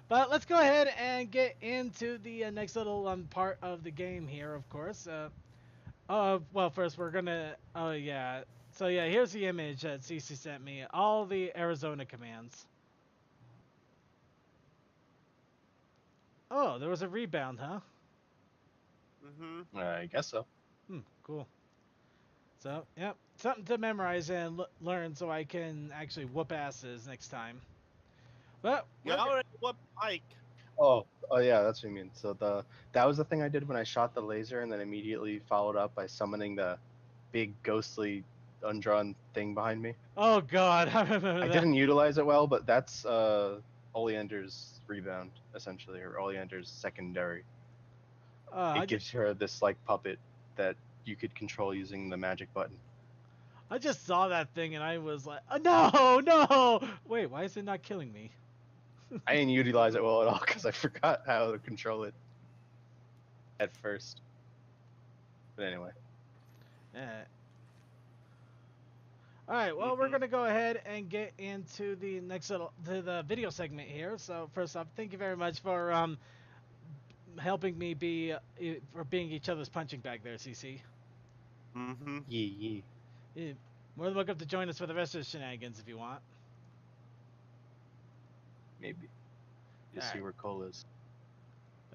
But let's go ahead and get into the next little part of the game here, of course. Well, first we're gonna. Oh yeah. So yeah, here's the image that Cece sent me. All the Arizona commands. Oh, there was a rebound, huh? Mm-hmm. I guess so. Cool. So, yep, something to memorize and learn so I can actually whoop asses next time. But You we're already whooped Mike. Oh yeah, that's what you mean. So that was the thing I did when I shot the laser, and then immediately followed up by summoning the big ghostly undrawn thing behind me. oh god, I remember I that. didn't utilize it well, but that's Oleander's rebound essentially, or Oleander's secondary. I It just gives her this like puppet that you could control using the magic button. I just saw that thing and I was like, no, no. Wait, why is it not killing me? I didn't utilize it well at all because I forgot how to control it at first. But anyway, Eh. All right, well, we're Mm-hmm. gonna go ahead and get into the next little the video segment here. So first off, thank you very much for helping me be for being each other's punching bag there, CC. Mm-hmm. yee. Eh, More than welcome to join us for the rest of the shenanigans if you want. Maybe you All see right. where Cole is.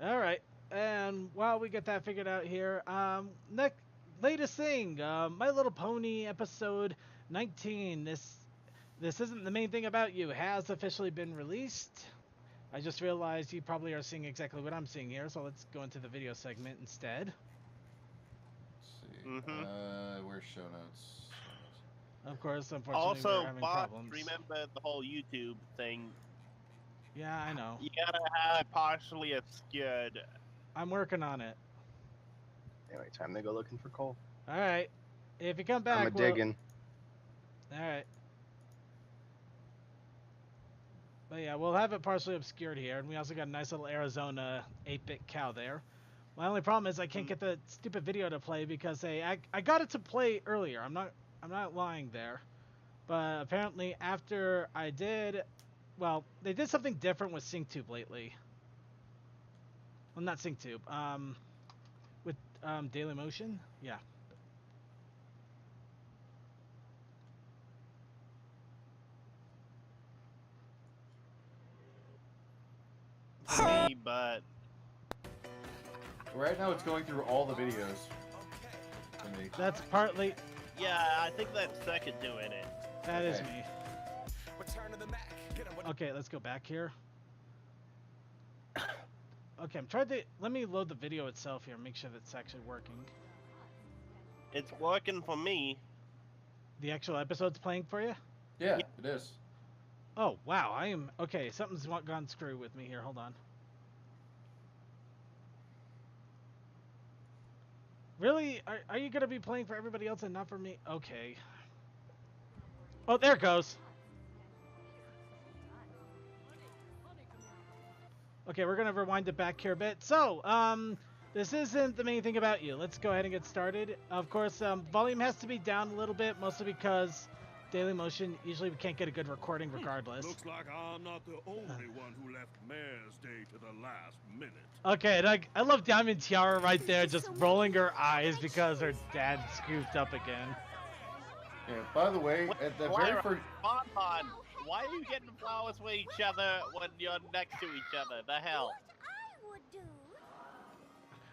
All right. And while we get that figured out here, next latest thing, My Little Pony episode 19. This isn't the main thing about you has officially been released. I just realized you probably are seeing exactly what I'm seeing here, so let's go into the video segment instead. Let's see. Mm-hmm. Where's show notes? Of course, unfortunately, we're Also, having boss, problems. remember the whole YouTube thing. Yeah, I know. You gotta have it partially obscured. I'm working on it. Anyway, time to go looking for Cole. All right. If you come I'm back, a we'll. digging. All right. But yeah, we'll have it partially obscured here, and we also got a nice little Arizona 8-bit cow there. My only problem is I can't get the stupid video to play because hey, I got it to play earlier. I'm not lying there, but apparently after I did, well, they did something different with SyncTube lately. Well, not SyncTube. With Dailymotion. Yeah. For me, but Right now, it's going through all the videos. For me. That's partly. yeah, I think that's second doing it. That is Okay. me. Okay, let's go back here. Okay, I'm trying to. Let me load the video itself here and make sure that's actually working. It's working for me. The actual episode's playing for you? Yeah, it is. Oh, wow. I am. Okay, something's gone screw with me here. Hold on. Really? Are you going to be playing for everybody else and not for me? Okay. Oh, there it goes. Okay, we're going to rewind it back here a bit. So, this isn't the main thing about you. Let's go ahead and get started. Of course, volume has to be down a little bit, mostly because Dailymotion, usually we can't get a good recording regardless. Looks like I'm not the only one who left Mayor's Day to the last minute. Okay, and I love Diamond Tiara right there, just rolling her eyes because her dad scooped up again. Yeah, by the way, at the very Lyra, first. Bonbon, why are you getting flowers with each other when you're next to each other? The hell? What I would do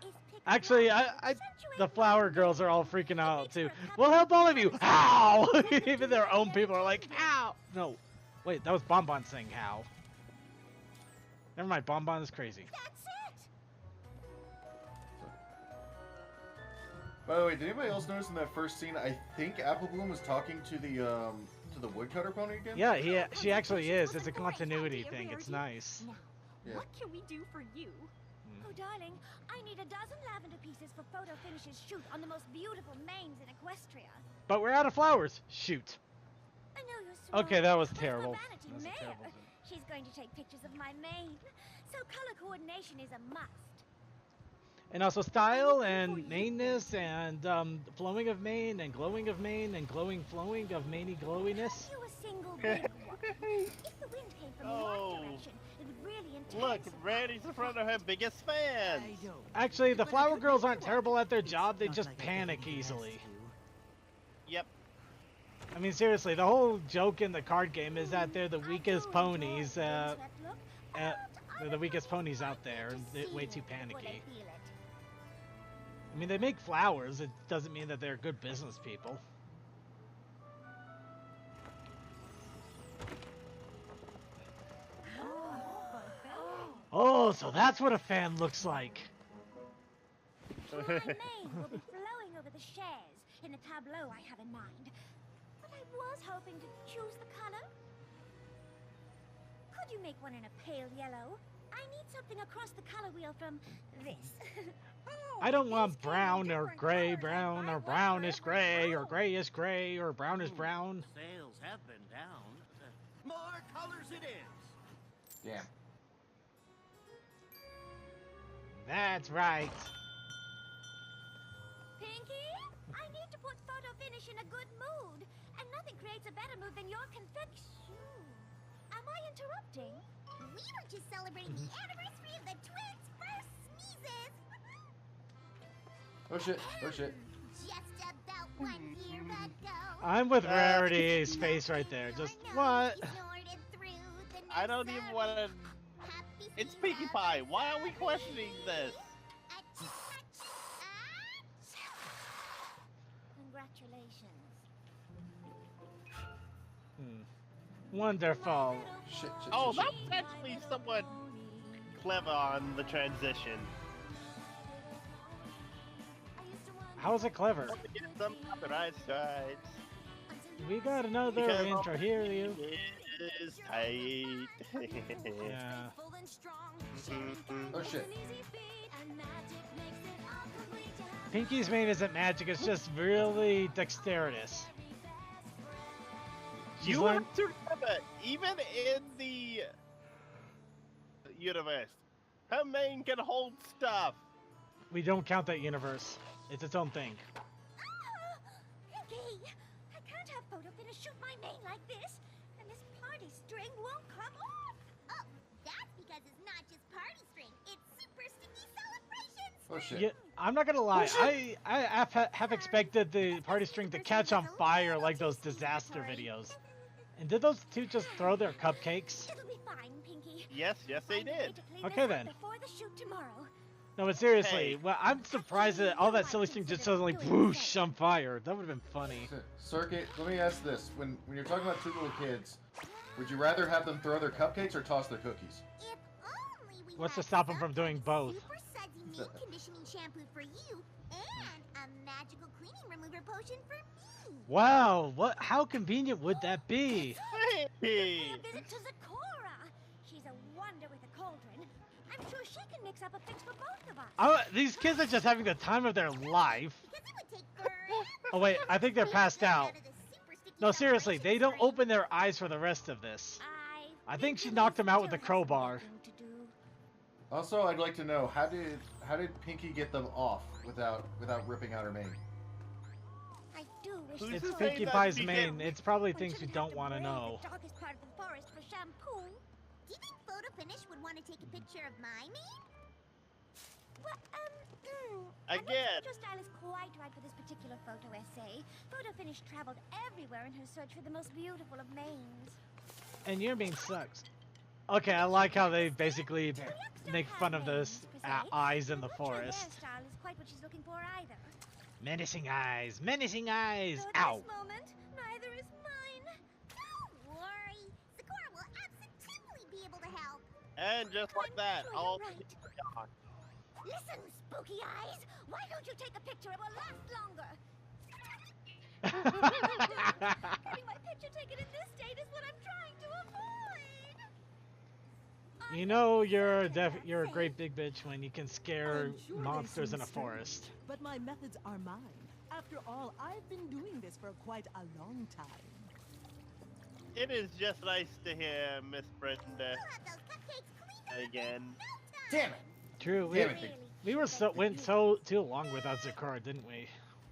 is pick Actually, flowers I to accentuate the my flower girls are all freaking out too. We'll help all of you. How? Even their own people are like, how? No, wait, that was Bonbon saying how. Never mind, Bonbon is crazy. That's it. By the way, did anybody else notice in that first scene? I think Apple Bloom was talking to the woodcutter pony again. Yeah, she actually is. It's a continuity thing. It's nice. Now, Yeah. what can we do for you? Oh, darling, I need a dozen lavender pieces for photo finishes shoot on the most beautiful mains in Equestria. But we're out of flowers. Shoot. I know you're smart. Okay, that was Where's terrible. my vanity That was a Mayor? terrible thing. She's going to take pictures of my mane, so color coordination is a must. And also style and mainness and flowing of mane and glowing of mane and glowing flowing of maney glowiness. Have you a single big one? If the wind came from Oh. one direction, it would really intense. Look, Randy's in front of her biggest fans. Actually, the flower girls aren't terrible at their job. They just panic easily. Yep. I mean, seriously, the whole joke in the card game is that they're the weakest ponies. They're the weakest ponies out there, and they're way too panicky. I mean, they make flowers. It doesn't mean that they're good business people. Oh, so that's what a fan looks like. My name will be flowing over the shares in the tableau I have in mind. But I was hoping to choose the color. Could you make one in a pale yellow? I need something across the color wheel from this. I don't want brown or gray brown or brownish gray or grayish gray or brownish brown. Sales have been down. More colors it is. Damn. That's right. Pinky, I need to put photo finish in a good mood, and nothing creates a better mood than your confection. Am I interrupting? We were just celebrating the anniversary of the twins' first sneezes. Oh shit. Oh shit. Just about 1 year ago. I'm with Rarity's face right there. Just what? I don't even want to. It's Pinkie Pie. Why are we questioning this? Congratulations. Wonderful. Shit. Oh, that's actually somewhat clever on the transition. How is it clever? To get some copyright strikes. We got another Because intro here, you. It is tight. Yeah. Oh shit. Pinky's main isn't magic, it's just really dexterous. She's You learned- have to remember, even in the universe, her main can hold stuff. We don't count that universe. It's its own thing. Pinky, I can't have photo finish shoot my main like this, and this party string won't come off. Oh, that's because it's not just party string; it's super sticky celebrations. Oh shit. Yeah, I'm not gonna lie. I have expected the party string to catch on fire like those disaster videos. And did those two just throw their cupcakes? It'll be fine, Pinky. Yes, they did. Okay, then. Before the shoot tomorrow. No, but seriously, Hey. well, I'm surprised that all that silly string just suddenly whoosh on fire. That would have been funny. Circuit, let me ask this. When you're talking about two little kids, would you rather have them throw their cupcakes or toss their cookies? If only we What's to had stop them from doing both? Super sudsy meat conditioning shampoo for you and a magical cleaning remover potion for me. Wow, how convenient would that be? Hey. A visit to Zakora. She's a wonder with a cauldron. I'm sure she can mix up a fix for both of us. These kids are just having the time of their life. Because it would take forever. Oh wait, I think they're passed out. of the super sticky No, seriously, they don't celebration open their eyes for the rest of this. I think she Pinky knocked them out with still the has crowbar. nothing to do. Also, I'd like to know how did Pinky get them off without ripping out her mane? I do wish Who's the It's to code say Pinkie that Pie's she main. didn't? It's probably One things we shouldn't don't have to want to brave know. The darkest part of the forest for shampoo. Do you think Photo Finish would want to take a picture of my mane? Well, I'm not Again. sure your style is quite right for this particular photo essay. Photo Finish traveled everywhere in her search for the most beautiful of manes. And your mane sucks. Okay, I like how they basically make fun of the eyes in the But I'm not sure forest. their style is quite what she's looking for either. Menacing eyes, menacing eyes. So at Ow. this moment, neither is mine. Don't worry. Sakura will absolutely be able to help. And just like that, Sure, you're all right. are gone. Listen, spooky eyes. Why don't you take a picture? It will last longer. Getting my picture taken in this state is what I'm trying to avoid. You know you're a great big bitch when you can scare I'm sure they monsters in seem a strange, forest. But my methods are mine. After all, I've been doing this for quite a long time. It is just nice to hear Miss Brenda We'll have those cupcakes cleaned up again. in no time. Damn it! True. Damn it. Really. We were went so too long without Zakura, didn't we?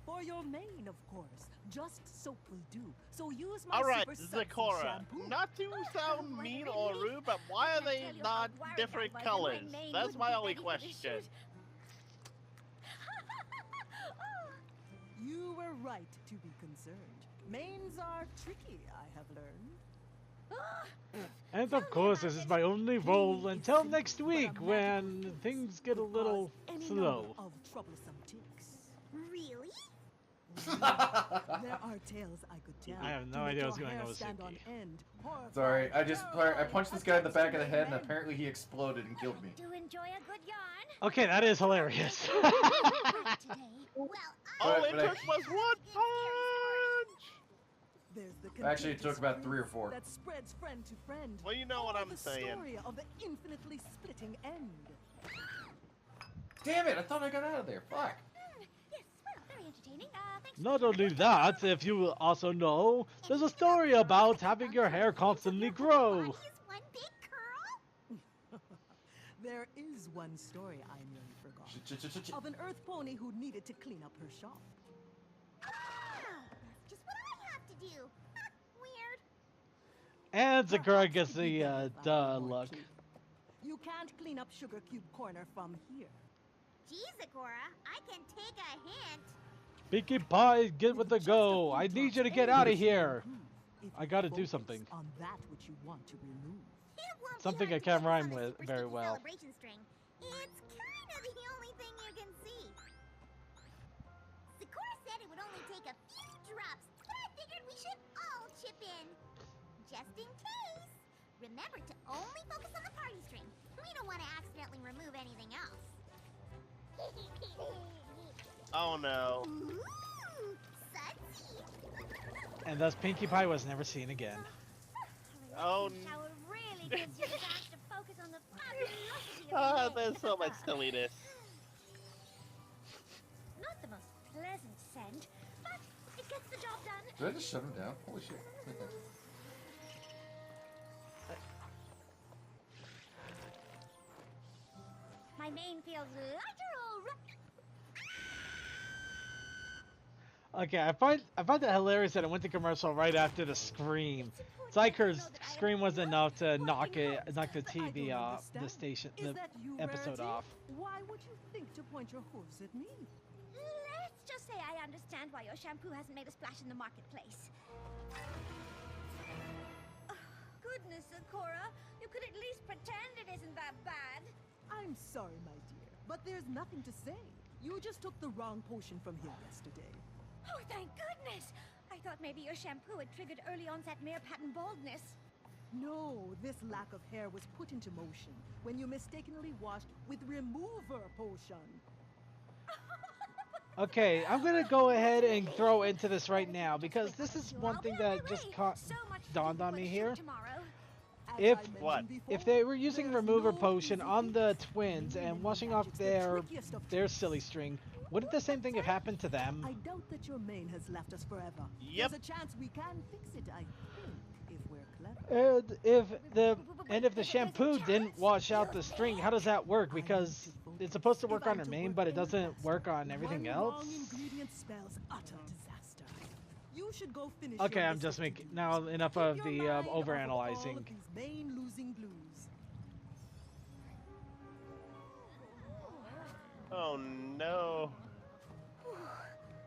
For For your mane, of course. Just soap will do. So use my Alright, super sexy Zakora, shampoo. not to sound mean or rude, but why are they not different colors? That's my only question. You were right to be concerned. Manes are tricky, I have learned. And of course, this is my only role until next week when things get a little slow. Of troublesome ticks. Really? There are tales I could tell. I have no to make idea what's your going on hair with stand on Suki. end. Horrified, Sorry, I punched this guy in the back of the head, and terrified apparently he exploded and killed me. Do enjoy a good yarn. Okay, that is hilarious. Today. Well, All But it I- took was one punch! There's the Actually, it took about 3 or 4. that spreads friend to friend. Well, you know what Or I'm the saying. story of the infinitely splitting end. Damn it! I thought I got out of there. Fuck. yes, well, very entertaining. Thanks. Not only that, if you also know, there's a story about having your hair constantly grow. Is one big curl? There is one story I nearly forgot. Of an earth pony who needed to clean up her shop. That's just what I have to do. Weird. And Sakura gets the duh look. You can't clean up Sugar Cube Corner from here. Gee, Zakora, I can take a hint. Pinkie Pie, get with the go. I need you to get out of here. If I you gotta do focus something. On that which you want to remove. It won't be Something hard I can't to focus rhyme on the with super very sticky well. celebration string. It's kind of the only thing you can see. Sakura said it would only take a few drops, but I figured we should all chip in. Just in case. Remember to only focus on the party string. We don't want to accidentally remove anything else. Oh no. Ooh, sudsy. And thus Pinkie Pie was never seen again. Oh, Shower really gives you the chance to focus on the fabulosity of Ah, the day. there's so much silliness. Not the most pleasant scent, but it gets the job done. Did I just shut him down? Holy shit. My mane feels lighter already. Okay, I find that hilarious that it went to commercial right after the scream. It's like her scream was enough to knock the TV off, the station, Is the that you, episode Rarity? off. Why would you think to point your hooves at me? Let's just say I understand why your shampoo hasn't made a splash in the marketplace. Oh, goodness, Sakura, you could at least pretend it isn't that bad. I'm sorry, my dear, but there's nothing to say. You just took the wrong potion from here yesterday. Oh, thank goodness! I thought maybe your shampoo had triggered early onset mare pattern baldness. No, this lack of hair was put into motion when you mistakenly washed with remover potion. Okay, I'm gonna go ahead and throw into this right now because this is one thing that just dawned on me here. As If- I mentioned What? before, If they were using there's remover no potion easy on the fix. twins and Human washing off magic's the their trickiest of their tricks. silly string, wouldn't the same thing have happened to them? I doubt that your mane has left us forever. Yep. There's a chance we can fix it, I think, if we're clever. And if the shampoo didn't wash out the string, how does that work? Because it's supposed to work on her mane, but it doesn't work on everything One else. wrong ingredient spells utter disaster. You should go finish Okay, your I'm list just of making to-dos. now enough Keep of your the mind off of all overanalyzing. of these mane-losing blues. Oh no.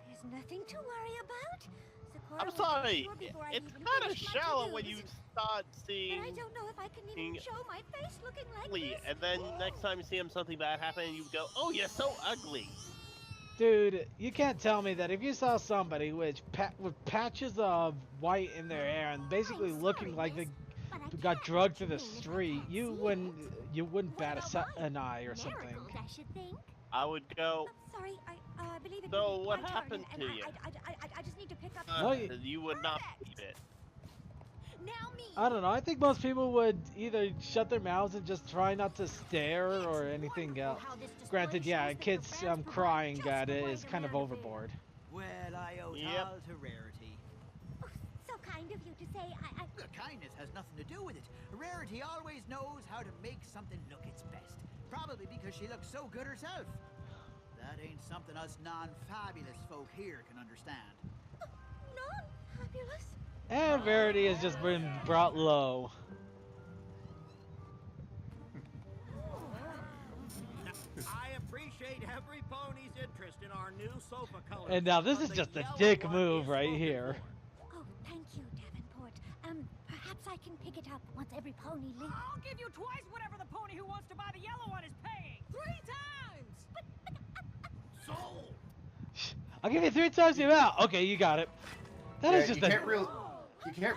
There's nothing to worry about. Sakura I'm will sorry. be sure before I It's even kind of finish my shallow when you to-dos. start But seeing I don't know if I can even King- show my face looking like ugly, this. and then next time you see him something bad happen, you go, "Oh, you're so ugly." Dude, you can't tell me that if you saw somebody with patches of white in their hair and basically I'm looking sorry, like they miss, but I got can't drugged let through you the in if I street, can't you see it. wouldn't What bat about an eye or something. Miracles, I should think. I would go. Oh, sorry, I believe it. So was what my turn, happened and to you? I just need to pick up. No, you- You would not believe it. Now me. I don't know. I think most people would either shut their mouths and just try not to stare or anything else. Granted, yeah, kids crying at it is kind of overboard. Well, I owe it Yep. all to Rarity. Oh, so kind of you to say. The kindness has nothing to do with it. Rarity always knows how to make something look its best. Probably because she looks so good herself. That ain't something us non-fabulous folk here can understand. Non-fabulous? And Verity has just been brought low. I appreciate every pony's interest in our new sofa colors. And now this but is the just a yellow dick one move is right spoken here. for. Oh, thank you, Davenport. Perhaps I can pick it up once every pony leaves. I'll give you twice whatever the pony who wants to buy the yellow one is paying. 3 times! Sold. I'll give you 3 times the amount. Okay, you got it. That is just you can't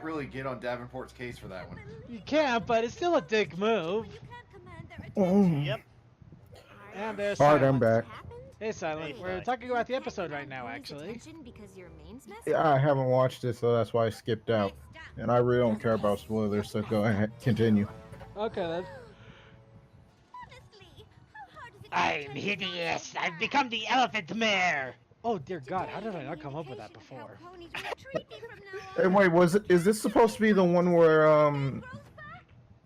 really get on Davenport's case for that one. You can't, but it's still a dick move. You can't command their attention. Yep. And there's Alright, Silent. I'm back. Hey, Silent. Hey, We're Mike. talking about the episode right now, actually. Because your main's messed Yeah, I haven't watched it, so that's why I skipped out. And I really don't care about spoilers, so go ahead, continue. Okay, then. Honestly, how hard is it? I'm hideous. I've become the elephant mayor. Oh, dear God. How did I not come up with that before? Hey, wait, is this supposed to be the one where,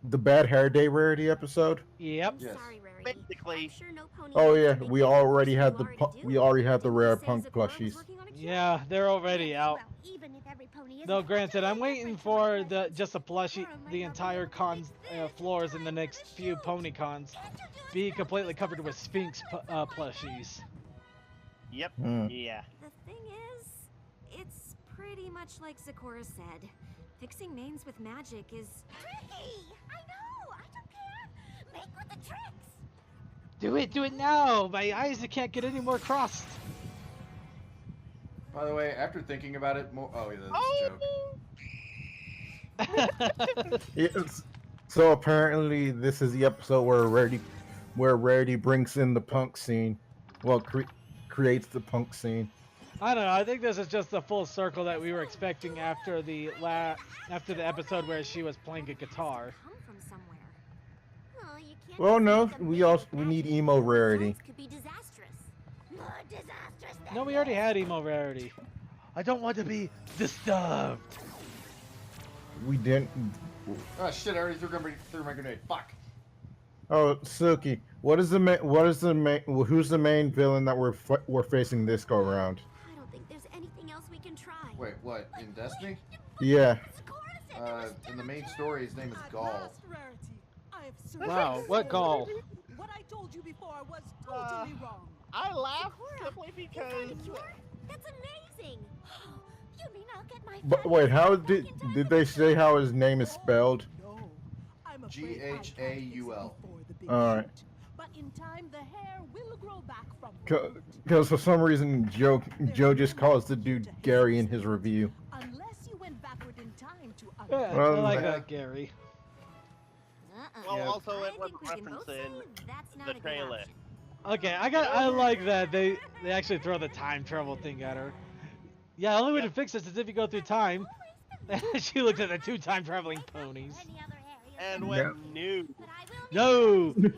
the Bad Hair Day Rarity episode? Yep. Yes. Sorry, Rarity. Basically. Oh yeah, we already had the rare punk plushies. Yeah, they're already out. Well, even if every pony isn't No, a granted, I'm waiting for just a plushie, Or am I the not entire the one cons who fixes floors this? in the next Time few to pony cons Can't you do be something? completely covered with Sphinx plushies. Yep. Hmm. Yeah. The thing is, it's pretty much like Zecora said. Fixing mains with magic is... Tricky! I know! I don't care! Make with the tricks! Do it now! My eyes can't get any more crossed. By the way, after thinking about it more, oh yeah, that's a joke. Yes. So apparently, this is the episode where Rarity brings in the punk scene. Well, creates the punk scene. I don't know. I think this is just the full circle that we were expecting after the episode where she was playing a guitar. Come from somewhere. Oh, you can't Well, just no, make a we maid also with we need magic. emo Rarity. Results could be disastrous. More disastrous than No, we already had emo rarity. I don't want to be disturbed. We didn't. Oh shit! I already threw my grenade. Fuck. Oh, Suki, who's the main villain that we're facing this go around? I don't think there's anything else we can try. Wait, what? In Destiny? Yeah. In the main story, his name is At Gaul. last, Rarity, I have searched Wow, for what you. Gaul? What I told you before was totally wrong. I laughed Sakura, simply you because. found a cure? That's amazing! You mean I'll get my But wait, how fabulous did back in time did for they the say how his name is spelled? No, I'm afraid I can't fix it Ghaul. before the big All right. shoot. But in time, the hair will grow back from. Because for some reason Joe just calls the dude Gary in his review. Unless you went backward in time to Yeah, I Well, like yeah. that, Gary. Well, Yeah. also it I was think we can both say referencing that's not the a good trailer. option. Okay, I like that they actually throw the time travel thing at her. Yeah, the only way to fix this is if you go through time. She looked at the 2 time traveling ponies. any other area. And went new. But I will No!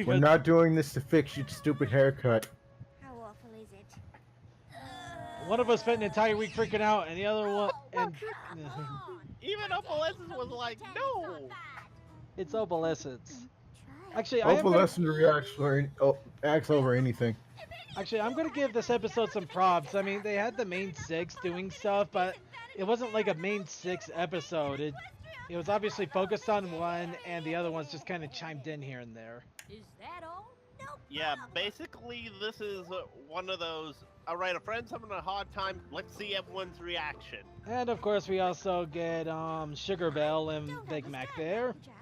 We're not doing this to fix your stupid haircut. How awful is it? One of us spent an entire week freaking out, and the other one, and Even Opalescence was like, no! it's opalescence. Actually, I am gonna, Opalescent acts over anything. actually, I'm gonna give this episode some props. I mean, they had the main 6 doing stuff, but it wasn't like a main 6 episode. It was obviously focused on one, and the other ones just kind of chimed in here and there. Is that all? No Yeah, problem. basically this is one of those, alright, a friend's having a hard time, let's see everyone's reaction. And of course, we also get Sugar Bell and Don't Big Mac understand, there. Jack.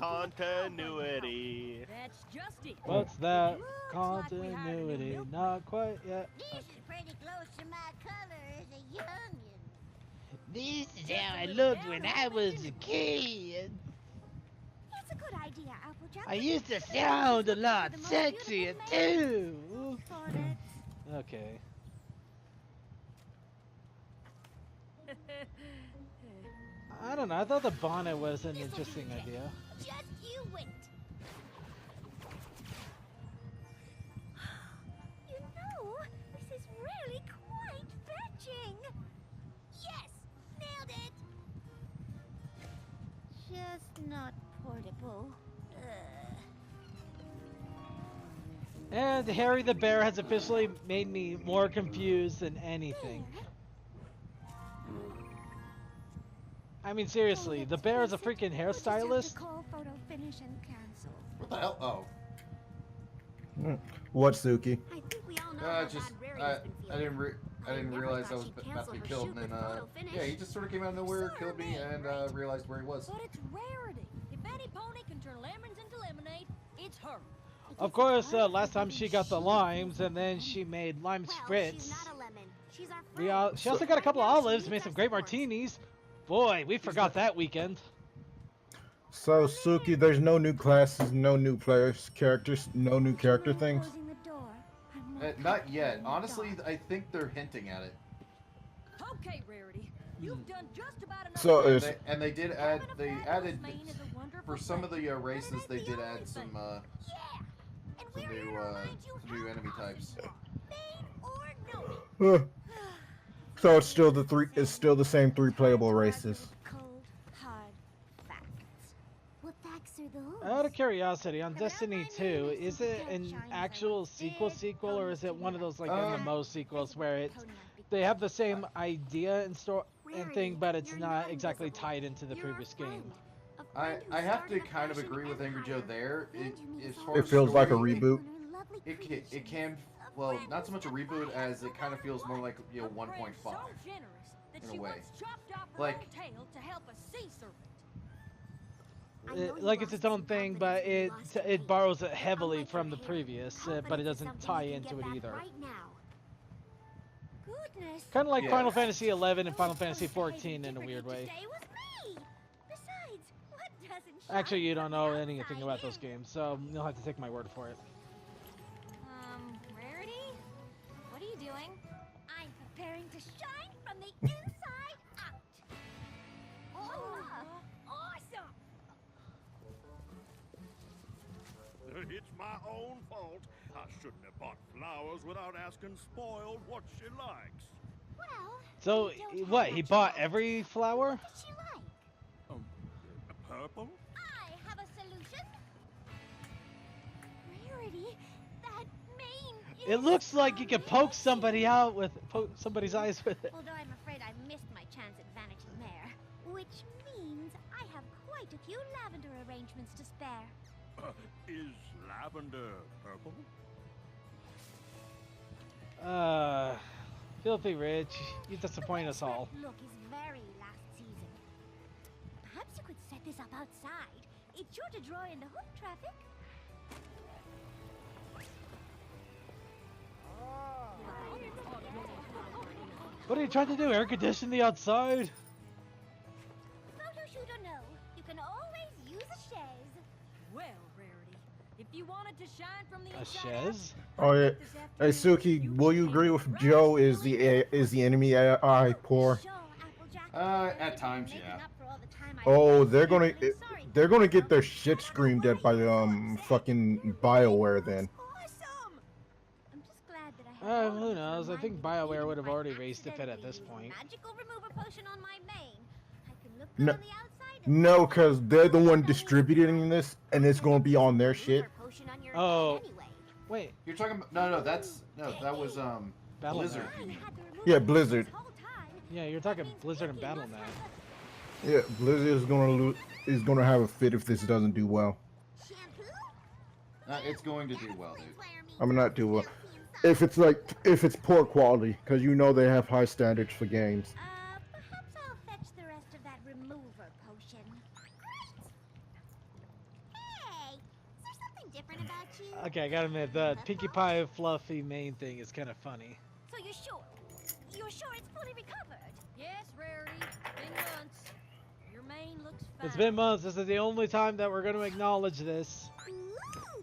How is Nuki Continuity. That's just it. What's that? Looks like we hired a new Continuity? milkman. Not quite yet. This is pretty close to my color as a youngin. This is Just how a I little looked when I was a kid. It's a good idea, Applejack. I used to sound a lot sexier too. Thought it. Okay. I don't know. I thought the bonnet was an interesting idea. Just you wait. You know, this is really quite fetching. Yes, nailed it. Just not portable. And Harry the Bear has officially made me more confused than anything. I mean, seriously, the bear is a freaking hairstylist? What the hell? Oh. What, Suki? I think we all know I how just, bad Rarity's I, been I feeling. didn't never realize I thought was she'd about to be cancel her killed, shoot and then, with photo finish. yeah, he just sort of came out of nowhere, killed me, and realized where he was. But it's Rarity. If any pony can turn lemons into lemonade, it's her. Of course, last time she got the limes, and then she made lime spritz. She's not a lemon. She's our friend. She also got a couple of olives, made some great martinis. Boy, we forgot that weekend. So, Suki, there's no new classes, no new players, characters, no new character things? Not yet. Honestly, I think they're hinting at it. Okay, Rarity. You've done just about enough. So, And they did add, they added, for some of the races, they did add some new enemy types. So it's still the same 3 playable races. Out of curiosity, on Destiny 2, is it an actual sequel, or is it one of those like MMO sequels where they have the same idea and thing, but it's not exactly tied into the previous game? I have to kind of agree with Angry Joe there. It feels like a reboot. It can, well, not so much a reboot as it kind of feels more like 1.5 in a way. Like, like it's its own thing, but it borrows it heavily from the previous, but it doesn't tie into it either. Kind of like Final Fantasy XI and Final Fantasy XIV in a weird way. Actually, you don't know anything about those games, so you'll have to take my word for it. Rarity? What are you doing? I'm preparing to shine from the inside out. Awesome! It's my own fault. I shouldn't have bought flowers without asking Spoiled what she likes. Well, so, what, he bought every flower? what does she like? Purple? I have a solution. Rarity, that mane is... It looks like you can poke somebody out with, somebody's eyes with it. Although I'm afraid I missed my chance at Vanity Mare, which means I have quite a few lavender arrangements to spare. Is lavender purple? Filthy Rich, you disappoint us all. Look is very last season. Perhaps you could set this up outside. It's sure to draw in the hoof traffic. What are you trying to do, air condition the outside? Photo shoot or no, you can always use a chaise. Well, Rarity, if you wanted to shine from the A inside chaise? Oh yeah. Hey Suki, will you agree with Joe? Is the enemy AI poor? At times, yeah. Oh, they're gonna get their shit screamed at by fucking BioWare then. Who knows? I think BioWare would have already raised the fit at this point. Magical remover potion on my mane. I can look No, on the outside. no, cause they're the one distributing this, and it's gonna be on their shit. Oh, wait. You're talking about, that was Blizzard. You mean. Yeah, Blizzard. Yeah, you're talking Blizzard and Battle.net. Yeah, Blizzard is gonna have a fit if this doesn't do well. It's going to do well, dude. I mean, not do well. If it's poor quality, because you know they have high standards for games. Perhaps I'll fetch the rest of that remover potion. Hey, is there something different about you? Okay, I gotta admit, the Pinkie Pie fluffy main thing is kind of funny. So you're sure? You're sure it's fully recovered? Yes, Rarity. Been months. Your mane looks fine. It's been months. This is the only time that we're gonna acknowledge this.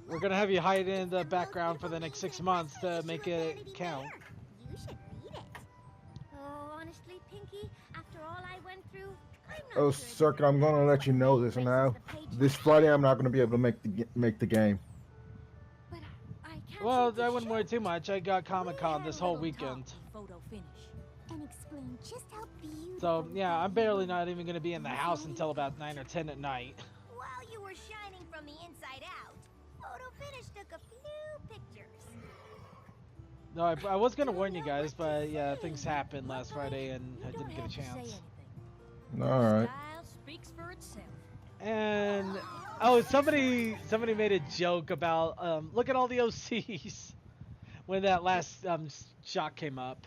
We're gonna have you hide in the background for the next 6 months to make it count. You should read it. Oh, honestly, Pinkie, after all I went through, I'm not Oh, sure Circuit, I'm gonna let you know this now. This Friday, I'm not gonna be able to make the game. But I can't Well, seem to I wouldn't worry show too much. I got Comic-Con this whole weekend. Photo finish. and explain just how beautiful. So, yeah, I'm barely not even gonna be in the house until about 9 or 10 at night. While you were shining from the inside out, Photo Finish took a few pictures. No, I was gonna warn you guys, but yeah, things happened last Friday and I didn't get a chance. All right. Style speaks for itself. And oh, somebody made a joke about look at all the OCs when that last shot came up.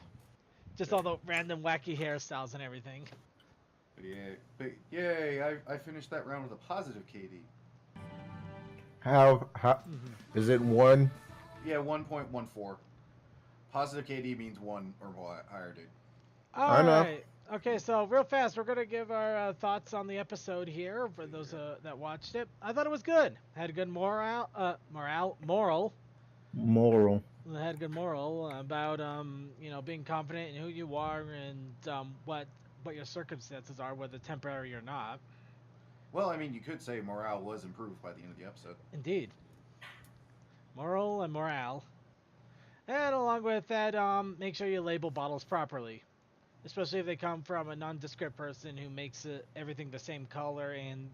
Just all the random wacky hairstyles and everything. But yay! I finished that round with a positive KD. How is it one? Yeah, 1.14. Positive KD means 1 or more higher, dude. I know. Alright. Okay, so real fast, we're going to give our thoughts on the episode here for those that watched it. I thought it was good. Had a good moral. Moral. Had good moral about you know, being confident in who you are and what your circumstances are, whether temporary or not. Well, I mean, you could say morale was improved by the end of the episode. Indeed. Moral and morale. And along with that, make sure you label bottles properly. Especially if they come from a nondescript person who makes everything the same color and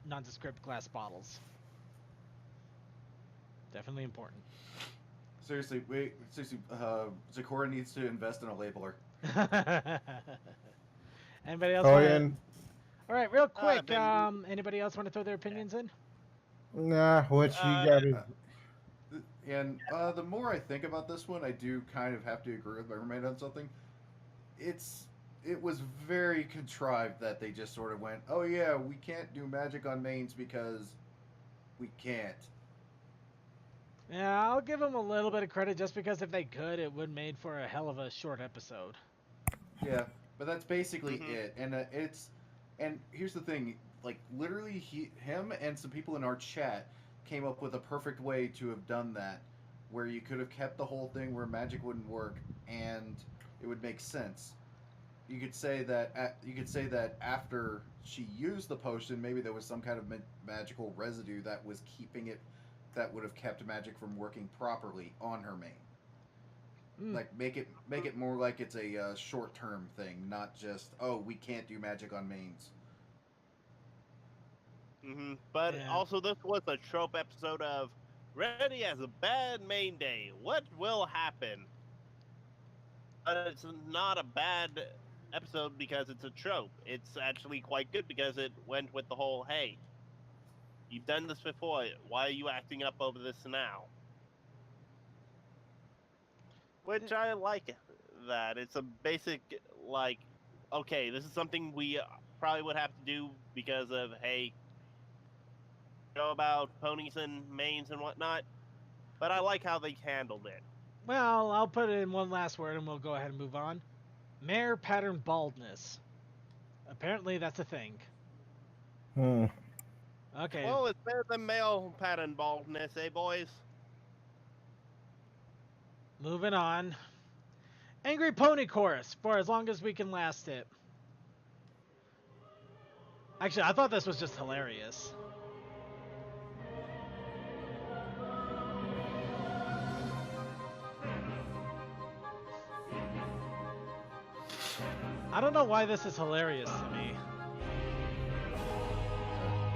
nondescript glass bottles. Definitely important. Seriously, Zakora needs to invest in a labeler. Anybody else? All right, real quick. Anybody else want to throw their opinions in? Nah, what you got is... And the more I think about this one, I do kind of have to agree with my roommate on something. It was very contrived that they just sort of went, oh yeah, we can't do magic on mains because we can't. Yeah, I'll give them a little bit of credit just because if they could, it would made for a hell of a short episode. Yeah, but that's basically it. And and here's the thing, like literally him and some people in our chat came up with a perfect way to have done that, where you could have kept the whole thing where magic wouldn't work and it would make sense. You could say that after she used the potion, maybe there was some kind of magical residue that was keeping it, that would have kept magic from working properly on her main. Like make it more like it's a short-term thing, not just, oh, we can't do magic on mains. But also, this was a trope episode of Reddy has a bad main day. What will happen? But it's not a bad episode because it's a trope. It's actually quite good because it went with the whole, hey, you've done this before. Why are you acting up over this now? Which I like that. It's a basic, like, okay, this is something we probably would have to do because of, hey, know about ponies and mains and whatnot. But I like how they handled it. Well, I'll put it in one last word and we'll go ahead and move on. Mare pattern baldness. Apparently that's a thing. Okay. Well, it's better than male pattern baldness, eh, boys? Moving on. Angry Pony Chorus, for as long as we can last it. Actually, I thought this was just hilarious. I don't know why this is hilarious to me.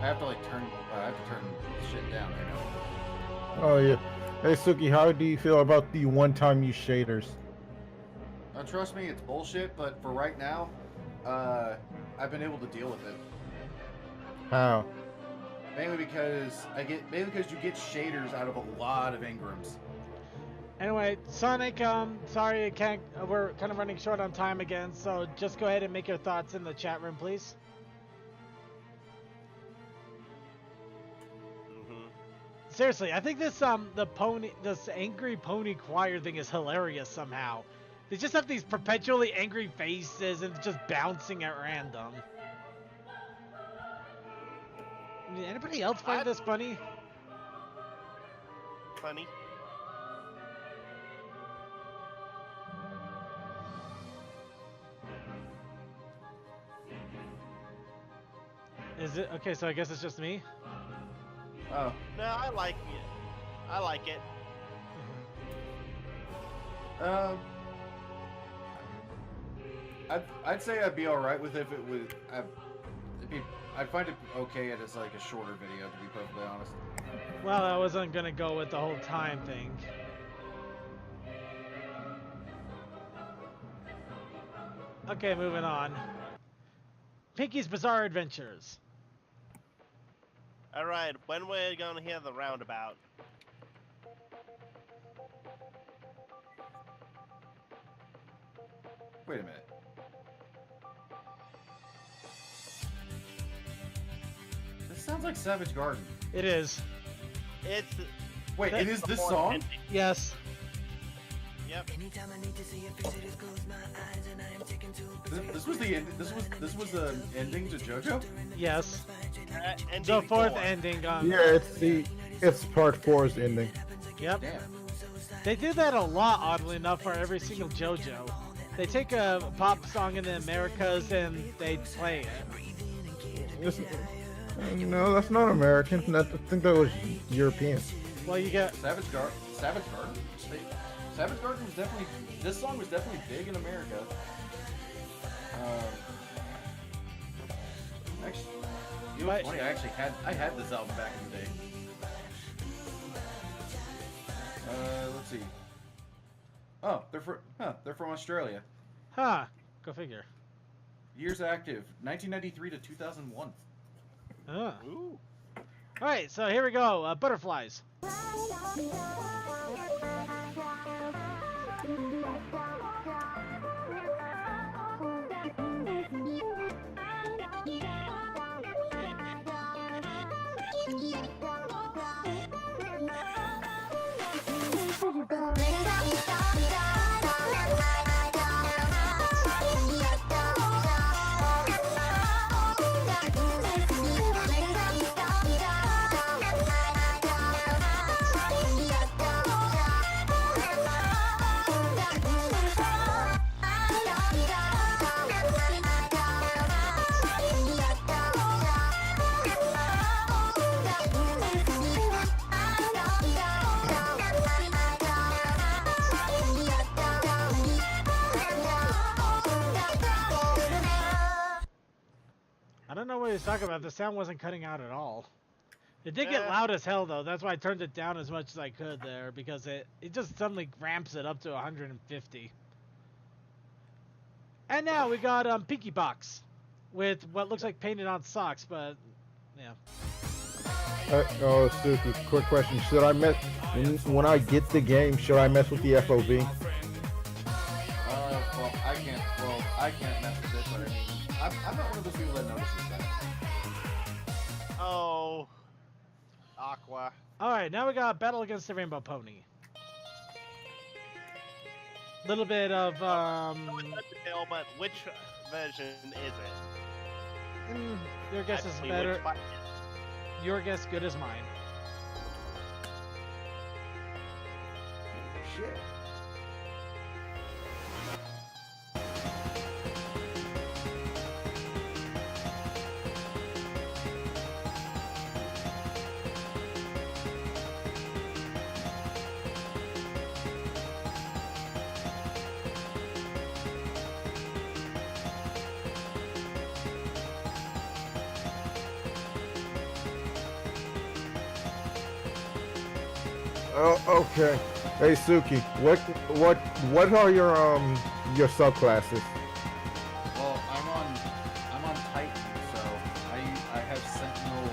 I have to turn shit down right now. Oh yeah. Hey Suki, how do you feel about the one-time use shaders? Trust me, it's bullshit. But for right now, I've been able to deal with it. How? Mainly because you get shaders out of a lot of engrams. Anyway, Sonic, sorry, we're kind of running short on time again, so just go ahead and make your thoughts in the chat room, please. Seriously, I think this this angry pony choir thing is hilarious somehow. They just have these perpetually angry faces and just bouncing at random. I mean, anybody else find this funny? Funny. Is it okay? So I guess it's just me. Oh. No, I like it. I like it. I'd say I'd be all right with it if it was. I'd find it okay as like a shorter video, to be perfectly honest. Well, I wasn't gonna go with the whole time thing. Okay, moving on. Pinky's Bizarre Adventures. All right, when we're gonna hear the roundabout? Wait a minute. This sounds like Savage Garden. It is. It's. Wait, it is this song? Yes. Yep. This was the end. This was the ending to JoJo. Yes. Ending The fourth 4. ending on. Yeah, it's part 4's ending. Yep. Damn. They do that a lot, oddly enough, for every single JoJo. They take a pop song in the Americas and they play it. No, that's not American. I think that was European. Well, you get Savage Garden. Savage Garden was definitely. This song was definitely big in America. Actually, you know what's funny? I had this album back in the day. Let's see. Oh, they're from Australia. Huh. Go figure. Years active, 1993 to 2001. Ooh. Alright, so here we go. Butterflies. I don't know what he's talking about. The sound wasn't cutting out at all. It did get loud as hell, though. That's why I turned it down as much as I could there, because it just suddenly ramps it up to 150. And now we got Pinky Box with what looks like painted on socks, but yeah. Oh, Suki, quick question. Should I mess when I get the game? Should I mess with the FOV? Well, I can't mess with it, but I mean, I'm not one of those people that notices that. Oh. Aqua. Alright, now we got Battle Against the Rainbow Pony. Little bit of, But which version is it? Your guess is Actually, better. which one? Your guess good as mine. Shit. Oh, okay. Hey, Suki, what are your subclasses? Well, I'm on Titan, so I have Sentinel,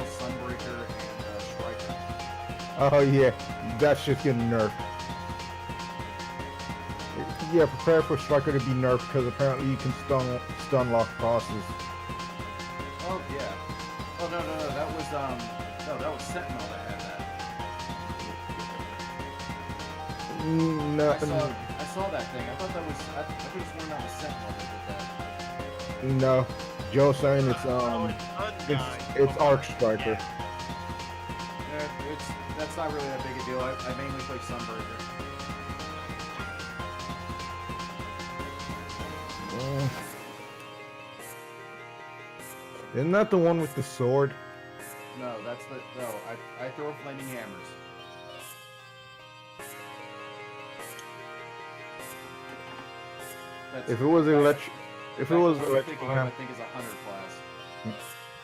Sunbreaker, and Striker. Oh yeah, that shit's getting nerfed. Yeah, prepare for Striker to be nerfed because apparently you can stun lock bosses. Oh yeah. Oh no, that was Sentinel that had that. No, I saw that thing. I thought I could have sworn that was Sentinel that did that. no. Joe's saying it's Arc Striker. Yeah, that's not really that big a deal. I mainly play Sunbreaker. Isn't that the one with the sword? No, I throw flaming hammers. If it was electric I think it's a Hunter class.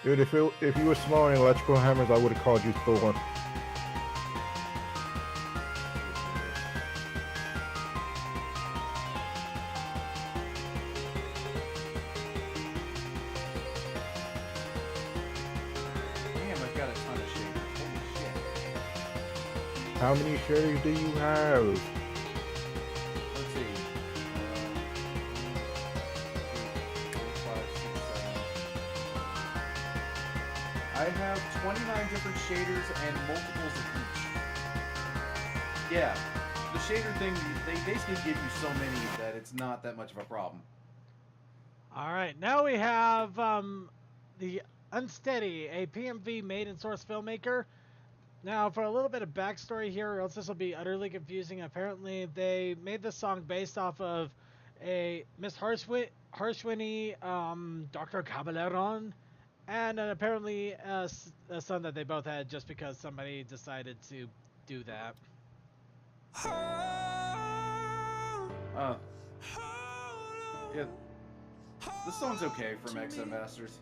Dude, if you were smaller electrical hammers, I would have called you Thor. How many shaders do you have? Let's see. 4, 5, 6, 7. I have 29 different shaders and multiples of each. Yeah, the shader thing, they basically give you so many that it's not that much of a problem. All right, now we have the Unsteady, a PMV maiden source filmmaker. Now, for a little bit of backstory here, or else this will be utterly confusing. Apparently, they made this song based off of a Miss Harshwini, Dr. Cabaleron, and apparently a son that they both had just because somebody decided to do that. Yeah, this song's okay from XM Masters.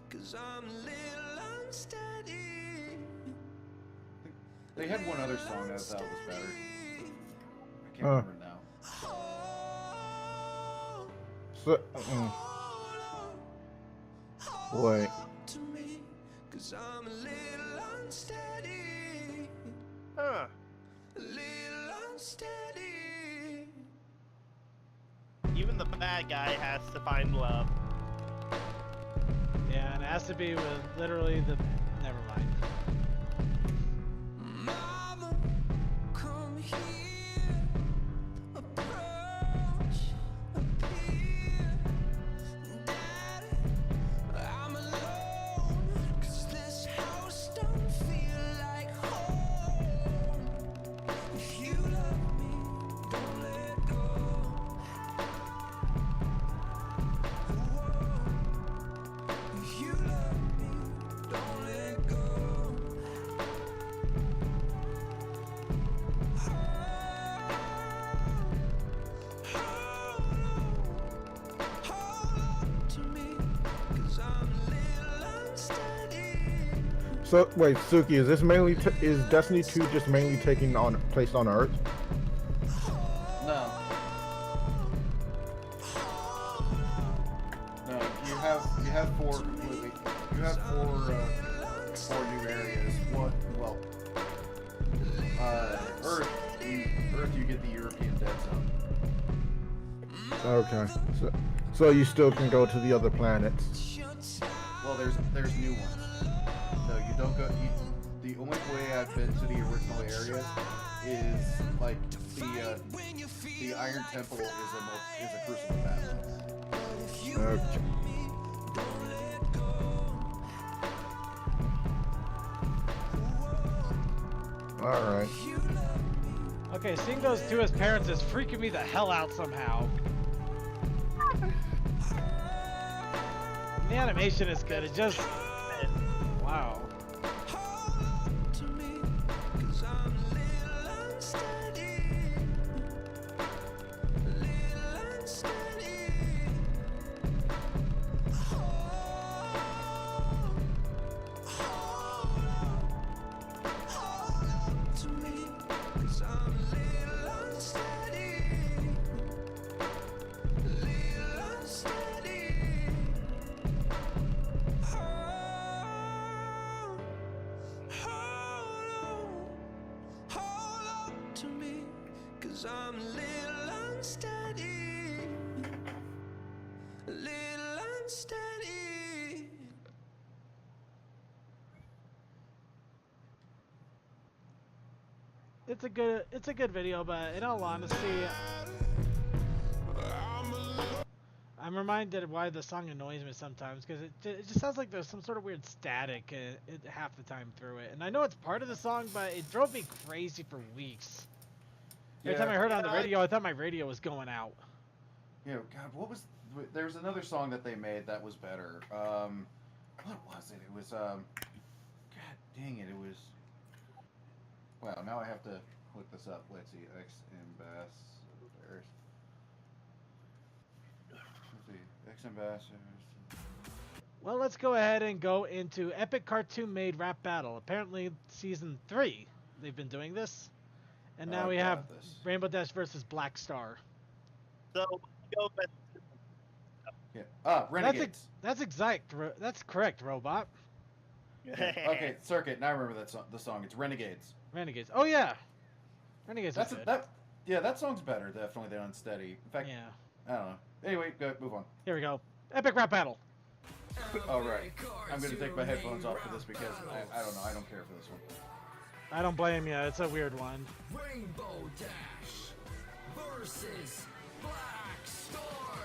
They had one other song that I thought was better. I can't remember now. So, wait. Huh. Even the bad guy has to find love. Yeah, and it has to be with literally the... Never mind. Mama, come here. Approach, appear. Daddy, I'm alone. 'Cause this house don't feel like home. If you love me, don't let go. If you love me, don't let go. So wait, Suki, is this mainly is Destiny 2 just mainly taking on place on Earth? No. No, you have four completely. You have four new areas. What? Well, Earth. You get the European Dead Zone. Okay, so you still can go to the other planets. Well, there's new ones. No, you don't go. The only way I've been to the original areas is like the Iron Temple is a crucible battle. Okay. All right. Okay, seeing those two as parents is freaking me the hell out somehow. The animation is good. It just... Wow. I'm a little unsteady, a little unsteady. It's a good video, but in all honesty, I'm reminded why the song annoys me sometimes, because it just sounds like there's some sort of weird static half the time through it. And I know it's part of the song, but it drove me crazy for weeks. Every time I heard it on the radio, I thought my radio was going out. Yeah, God, there was another song that they made that was better. What was it? It was, God dang it, it was, wow, now I have to look this up. Let's see, X-Ambassadors. Let's see, X-Ambassadors. Well, let's go ahead and go into Epic Cartoon Made Rap Battle. Apparently, Season 3, they've been doing this. And now we have Rainbow Dash versus Black Star. So, go back. Yeah. Renegades. That's correct, Robot. Okay, Circuit. Now I remember the song. It's Renegades. Renegades. Oh yeah. Renegades That's is good. that song's better definitely than Unsteady. In fact, Yeah. I don't know. Anyway, go move on. Here we go. Epic rap battle. All right, I'm gonna take my headphones off for this because I don't know. I don't care for this one. I don't blame you. It's a weird one. Rainbow Dash versus Black Star.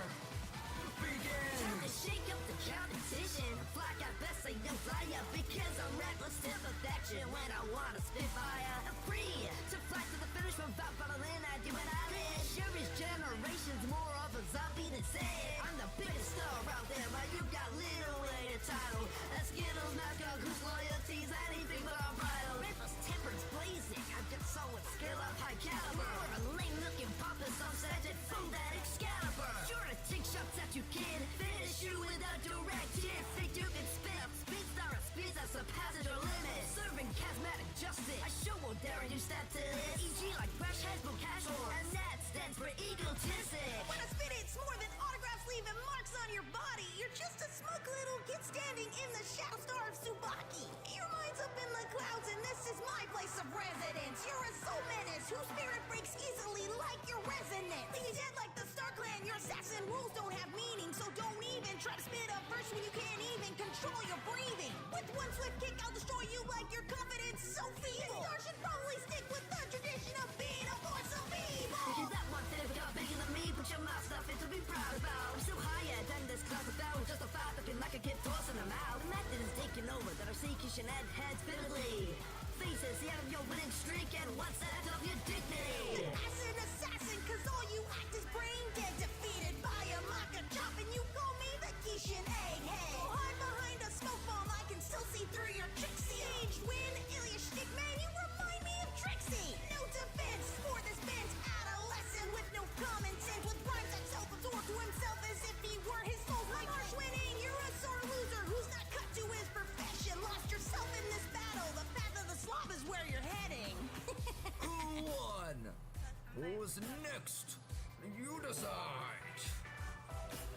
Begin. Time to shake up the competition. Fly got best say no flyer because I'm reckless to perfection when I wanna spit fire. I'm free to fly to the finish without bottling. I do what I live. Sure is generations more of a zombie than say. I'm the biggest star out there, but you got little way to title. That Skittles mascot whose loyalty's anything but a bridle. Rippers tempers blazing. I've got solid skill of high caliber. A lame looking pompous on set it from that Excalibur. Sure to take shots at you, kid. Finish you with a direct hit. Think you can spit up speedstar at speeds that surpass your limit. Serving charismatic justice. I sure will dare you step to this. EG like fresh heads, but casual. And that stands for egotistic. When I spit it's more than autographs leaving marks on your body. You're just a smug little kid standing in the shadow star of Tsubaki. Your mind's up in the clouds and this is my place of residence. You're a soul menace whose spirit breaks easily like your resonance. Think you're dead like the Star Clan. Your assassin rules don't have meaning, so don't even try to spit up first when you can't even control your breathing. With one swift kick, I'll destroy you like your confidence so feeble. Star should probably stick with the tradition of being a force of evil. If you that one thing got bigger than me, put your mouth stuff in to be proud about. I'm still higher than this class of down, just a fight looking like a kid tossing them out. The method is taking over that our seeking and heads vividly. Faces the end of your winning streak and what's that of your dignity? Assassin, cause all you act is brain dead. Defeated by a Maka chop and you call me the Kishin egghead. So hide behind a smoke bomb, I can still see through your tricksy. Aged win, Ilya Stickman, you remind me of Trixie. No defense for this bent adolescent with no common sense. With rhymes that self-absorbed to himself as if he were his soul. Like harsh winning, you're a sore loser who's not cut to his profession. Lost yourself in this battle, the path of the slob is where you're heading. Who won? Who's next? You decide.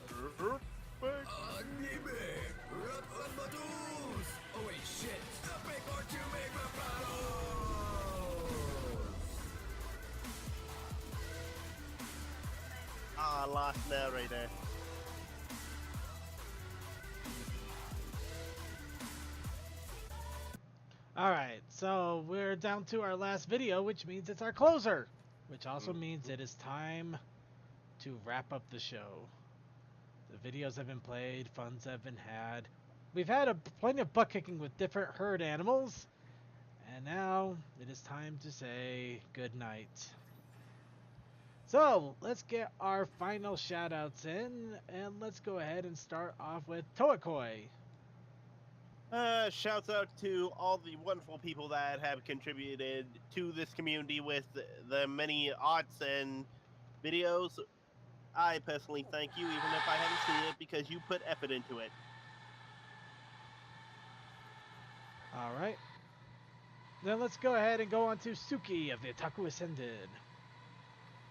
Anime Rap and Battles. Oh wait, shit. Epic or to make my battles. Ah, lost narrator. Alright, so we're down to our last video, which means it's our closer. Which also means it is time to wrap up the show. The videos have been played, funds have been had. We've had plenty of butt kicking with different herd animals. And now it is time to say good night. So let's get our final shout outs in, and let's go ahead and start off with Toakoi. Shouts out to all the wonderful people that have contributed to this community with the many arts and videos. I personally thank you, even if I haven't seen it, because you put effort into it. Alright. Then let's go ahead and go on to Suki of the Otaku Ascended.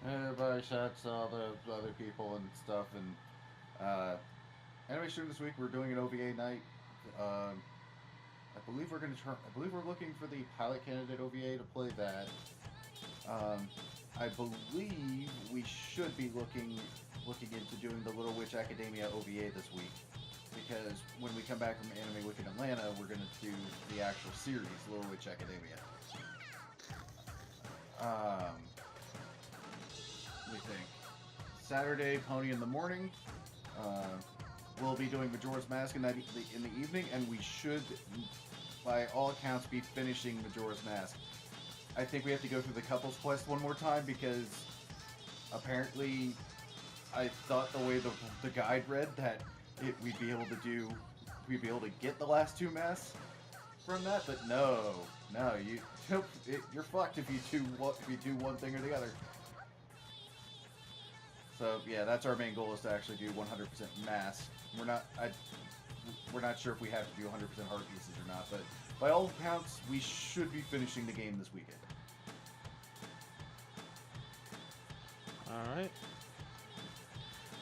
Everybody shouts to all the other people and stuff. And anime stream this week, we're doing an OVA night. I believe we're gonna try. I believe we're looking for the pilot candidate OVA to play that. I believe we should be looking into doing the Little Witch Academia OVA this week, because when we come back from Anime Week in Atlanta, we're gonna do the actual series, Little Witch Academia. Let me think. Saturday, Pony in the morning. We'll be doing Majora's Mask in the evening, and we should, by all accounts, be finishing Majora's Mask. I think we have to go through the couples quest one more time because apparently I thought the way the guide read that we'd be able to get the last two masks from that, but no, you're fucked if you do one thing or the other. So yeah, that's our main goal, is to actually do 100% mass. We're not sure if we have to do 100% heart pieces or not, but by all accounts, we should be finishing the game this weekend. Alright.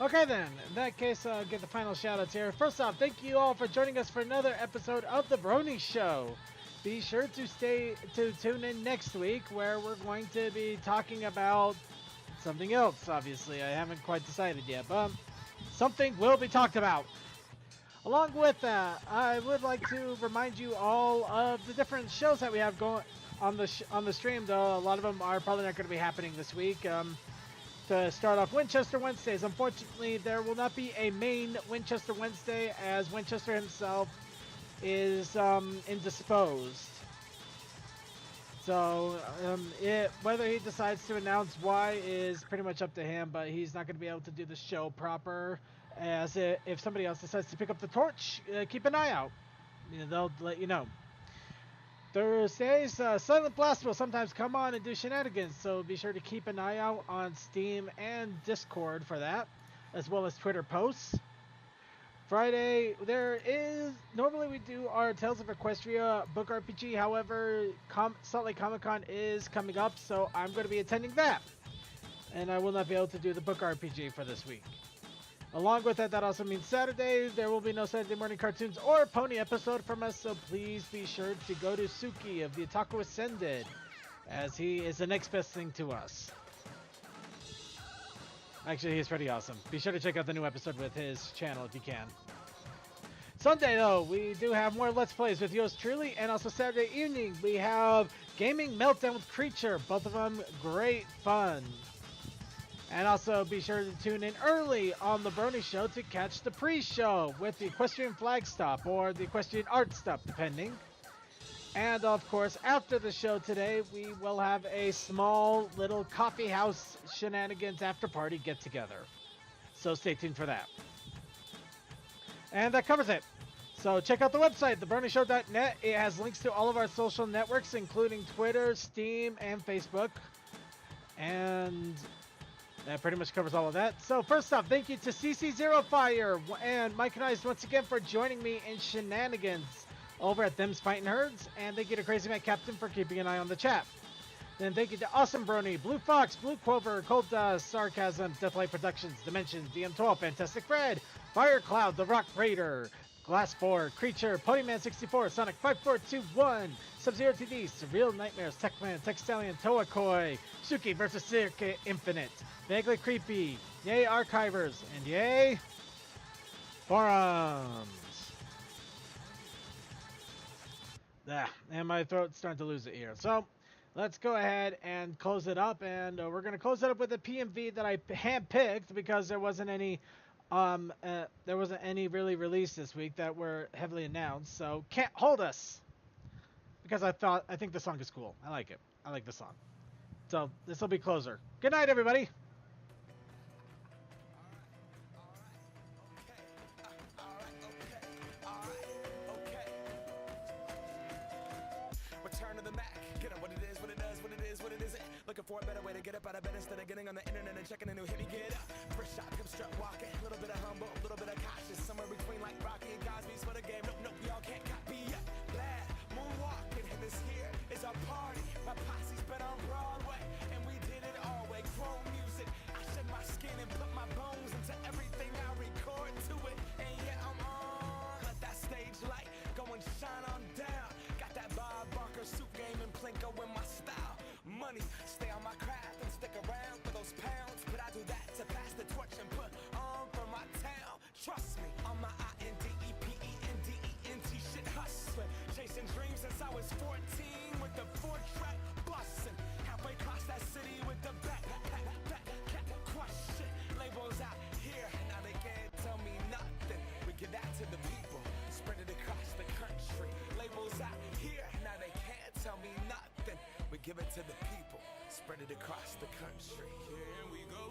Okay then, in that case, I'll get the final shoutouts here. First off, thank you all for joining us for another episode of The Brony Show. be sure to tune in next week where we're going to be talking about something else. Obviously, I haven't quite decided yet, but something will be talked about. Along with that, I would like to remind you all of the different shows that we have going on the stream. Though a lot of them are probably not going to be happening this week. To start off, Winchester Wednesdays. Unfortunately, there will not be a main Winchester Wednesday as Winchester himself is indisposed. So whether he decides to announce why is pretty much up to him, but he's not going to be able to do the show proper. If somebody else decides to pick up the torch, keep an eye out. They'll let you know. Thursdays, Silent Blast will sometimes come on and do shenanigans, so be sure to keep an eye out on Steam and Discord for that, as well as Twitter posts. Friday, normally we do our Tales of Equestria book RPG, however, Salt Lake Comic Con is coming up, so I'm going to be attending that. And I will not be able to do the book RPG for this week. Along with that also means Saturday, there will be no Saturday morning cartoons or pony episode from us, so please be sure to go to Suki of the Otaku Ascended, as he is the next best thing to us. Actually, he's pretty awesome. Be sure to check out the new episode with his channel if you can. Sunday, though, we do have more Let's Plays with yours truly, and also Saturday evening, we have Gaming Meltdown with Creature, both of them great fun. And also be sure to tune in early on the Brony Show to catch the pre-show with the Equestrian Flag Stop or the Equestrian Art Stop, depending. And of course, after the show today, we will have a small little coffee house shenanigans after party get together. So stay tuned for that. And that covers it. So check out the website, thebronyshow.net. It has links to all of our social networks, including Twitter, Steam, and Facebook. And that pretty much covers all of that. So first off, thank you to CC0 Fire and Mike and I once again for joining me in shenanigans over at Them's Fighting Herds. And thank you to Crazy Man Captain for keeping an eye on the chat. Then thank you to Awesome Brony, Blue Fox, Blue Clover, Cold Dust, Sarcasm, Deathlight Productions, Dimensions, DM12, Fantastic Fred, Fire Cloud, The Rock Raider, Glass 4, Creature, Ponyman 64, Sonic 5421, Sub-Zero TV, Surreal Nightmares, Techman, Textalion, Toakoi, Suki vs. Circuit Infinite, Vaguely Creepy, yay Archivers, and yay Forums. And my throat's starting to lose it here. So let's go ahead and close it up, and we're going to close it up with a PMV that I hand-picked because there wasn't any really released this week that were heavily announced. So Can't Hold Us, because I think the song is cool. I like it. I like the song. So this will be closer. Good night, everybody. Return to the Mac, get it what it is, what it does, what it is, what it isn't. Looking for a better way to get up out of bed instead of getting on the internet and checking a new hit. Me get up, first shot, come strut walking. A little bit of humble, a little bit of cautious. Somewhere between like Rocky and Cosby's for the game. Nope, y'all can't copy yet. Glad moonwalking, and this here is our party. My posse's been on Broadway, and we did it all way. Chrome music, I shed my skin and put my bones into everything I record to it. And yeah, I'm on. Let that stage light go and shine on down. Got that Bob Barker suit game and Plinko in my style. Money, stay on my craft and stick around for those pounds. But I do that to pass the torch and put on for my town. Trust me, on my INDEPENDENT shit hustling. Chasing dreams since I was 14 with the 4-track bustin'. Halfway across that city with the back crush shit. Labels out here, now they can't tell me nothing. We give that to the people, spread it across the country. Labels out here, now they can't tell me nothing. We give it to the people, spread it across the country. Here we go.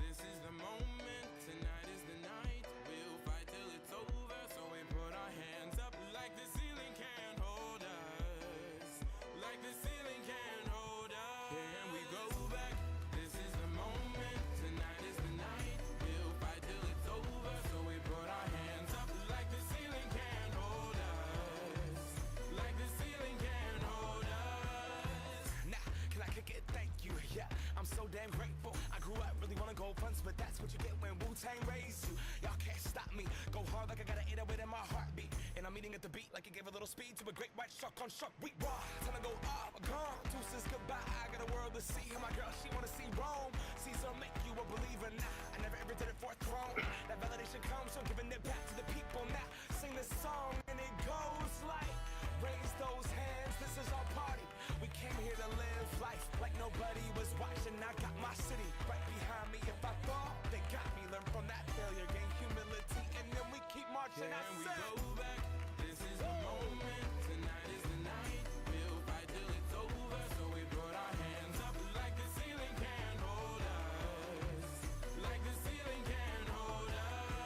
This is the moment, tonight is the night. We'll fight till it's over, so we put our hands up like the ceiling can't hold us. Like the ceiling can't hold us. Here we go back. This is the moment, tonight is the night. We'll fight till it's over, so we put our hands up like the ceiling can't hold us. Like the ceiling can't hold us. Now, can I kick it? Thank you. Yeah, I'm so damn grateful. I grew up really wanna go fronts, but that's what you get when Wu-Tang raised you. Y'all can't stop me. Go hard like I got an 808 in my heartbeat. And And I'm eating at the beat like it gave a little speed to a great white shark on shark. We raw, time to go off, gone. Deuces goodbye, I got a world to see. And my girl, she wanna see Rome. Caesar make you a believer now. I never ever did it for a throne. That validation comes from giving it back to the people now. Sing this song and it goes like, raise those hands, this is our party. We came here to live life like nobody was watching. I got my city right behind me. If I fall, they got me. Learn from that failure, gain humility, and then we keep marching. Can we go back? This is the moment. Tonight is the night. We'll fight till it's over. So we put our hands up like the ceiling can't hold us. Like the ceiling can't hold us.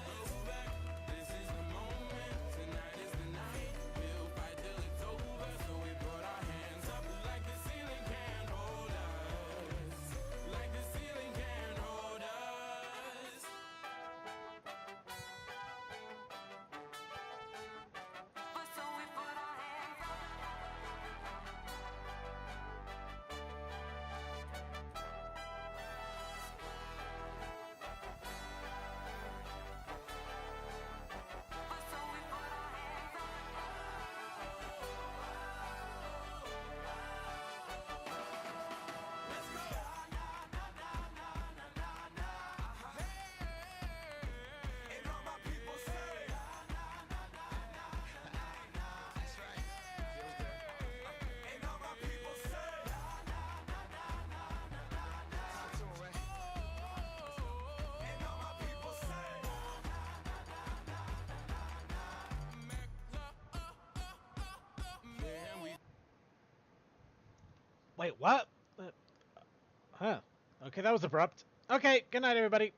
Go back. This is the moment. Tonight is the night. We'll fight till it's over. So we put our hands up like the ceiling can't hold us. Like the ceiling can't hold us. So we put our hands up. So we put our hands up. Let's go. And all my people say. That's right. Feels good. And all my people say. Talk to 'em, Ray. And all my people say. Can we Wait, what? Huh. Okay, that was abrupt. Okay, good night, everybody.